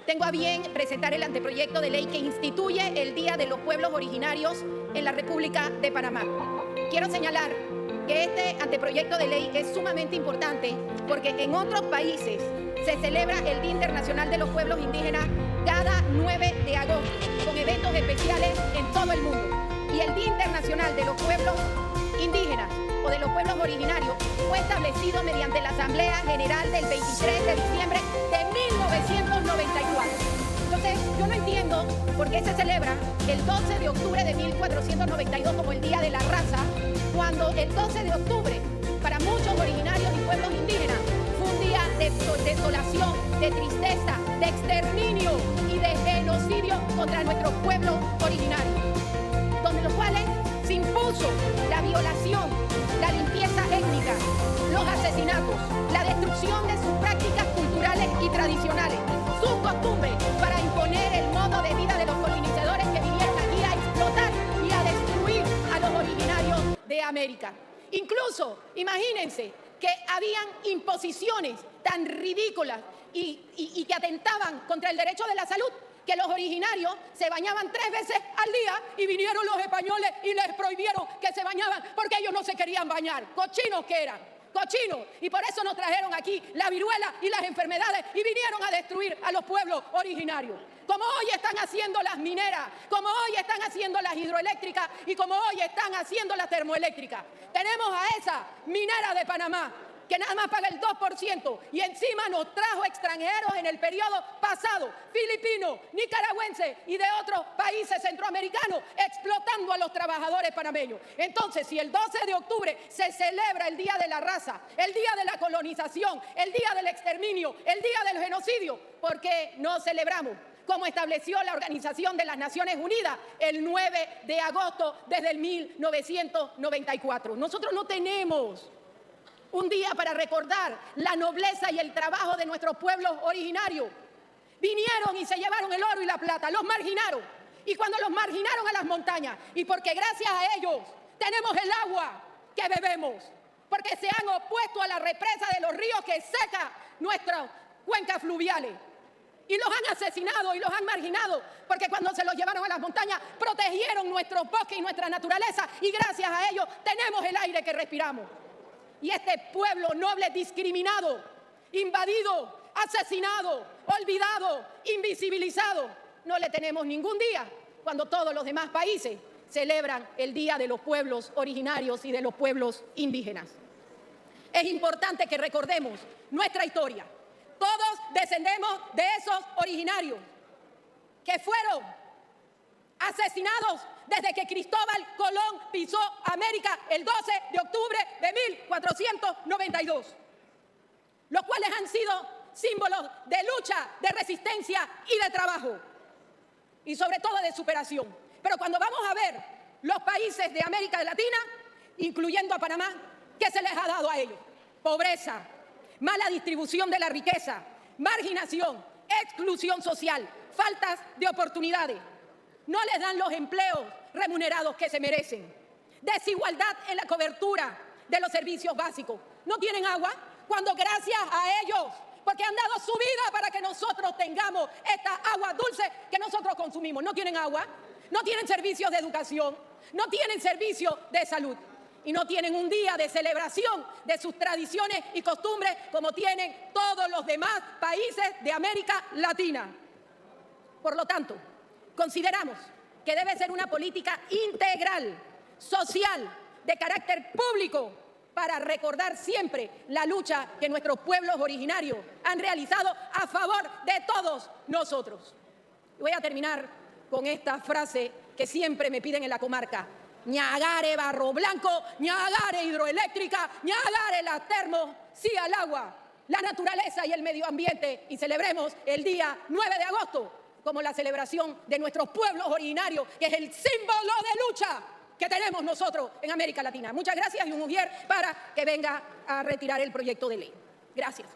Tengo a bien presentar el anteproyecto de ley que instituye el Día de los Pueblos Originarios en la República de Panamá. Quiero señalar que este anteproyecto de ley es sumamente importante porque en otros países se celebra el Día Internacional de los Pueblos Indígenas cada 9 de agosto, con eventos especiales en todo el mundo. Y el Día Internacional de los Pueblos Indígenas o de los Pueblos Originarios fue establecido mediante la Asamblea General del 23 de diciembre de 1994. Entonces, yo no entiendo por qué se celebra el 12 de octubre de 1492 como el Día de la Raza, cuando el 12 de octubre, para muchos originarios y pueblos indígenas, fue un día de desolación, de tristeza, de exterminio y de genocidio contra nuestro pueblo originario, donde los cuales se impuso la violación, la limpieza étnica, los asesinatos, la destrucción de sus prácticas culturales y tradicionales, sus costumbres, para imponer el modo de vida de los colonizadores que vinieron aquí a explotar y a destruir a los originarios de América. Incluso, imagínense que habían imposiciones tan ridículas y que atentaban contra el derecho de la salud, que los originarios se bañaban 3 veces al día y vinieron los españoles y les prohibieron que se bañaban porque ellos no se querían bañar, cochinos que eran, cochinos, y por eso nos trajeron aquí la viruela y las enfermedades y vinieron a destruir a los pueblos originarios. Como hoy están haciendo las mineras, como hoy están haciendo las hidroeléctricas y como hoy están haciendo las termoeléctricas. Tenemos a esa minera de Panamá que nada más paga el 2%, y encima nos trajo extranjeros en el periodo pasado, filipinos, nicaragüenses y de otros países centroamericanos, explotando a los trabajadores panameños. Entonces, si el 12 de octubre se celebra el Día de la Raza, el Día de la Colonización, el Día del Exterminio, el Día del Genocidio, ¿por qué no celebramos, como estableció la Organización de las Naciones Unidas, el 9 de agosto desde el 1994? Nosotros no tenemos un día para recordar la nobleza y el trabajo de nuestros pueblos originarios. Vinieron y se llevaron el oro y la plata, los marginaron. Y cuando los marginaron a las montañas, y porque gracias a ellos tenemos el agua que bebemos, porque se han opuesto a la represa de los ríos que seca nuestras cuencas fluviales. Y los han asesinado y los han marginado, porque cuando se los llevaron a las montañas protegieron nuestros bosques y nuestra naturaleza, y gracias a ellos tenemos el aire que respiramos. Y este pueblo noble discriminado, invadido, asesinado, olvidado, invisibilizado, no le tenemos ningún día cuando todos los demás países celebran el Día de los Pueblos Originarios y de los pueblos indígenas. Es importante que recordemos nuestra historia. Todos descendemos de esos originarios que fueron asesinados desde que Cristóbal Colón pisó América el 12 de octubre de 1492, los cuales han sido símbolos de lucha, de resistencia y de trabajo, y sobre todo de superación. Pero cuando vamos a ver los países de América Latina, incluyendo a Panamá, ¿qué se les ha dado a ellos? Pobreza, mala distribución de la riqueza, marginación, exclusión social, faltas de oportunidades. No les dan los empleos remunerados que se merecen. Desigualdad en la cobertura de los servicios básicos. No tienen agua cuando gracias a ellos, porque han dado su vida para que nosotros tengamos esta agua dulce que nosotros consumimos. No tienen agua, no tienen servicios de educación, no tienen servicios de salud. y no tienen un día de celebración de sus tradiciones y costumbres como tienen todos los demás países de América Latina. Por lo tanto, consideramos que debe ser una política integral, social, de carácter público, para recordar siempre la lucha que nuestros pueblos originarios han realizado a favor de todos nosotros. Voy a terminar con esta frase que siempre me piden en la comarca: ñagare barro blanco, ñagare hidroeléctrica, ñagare la termo, sí al agua, la naturaleza y el medio ambiente, y celebremos el día 9 de agosto como la celebración de nuestros pueblos originarios, que es el símbolo de lucha que tenemos nosotros en América Latina. Muchas gracias y un mujer para que venga a retirar el proyecto de ley. Gracias.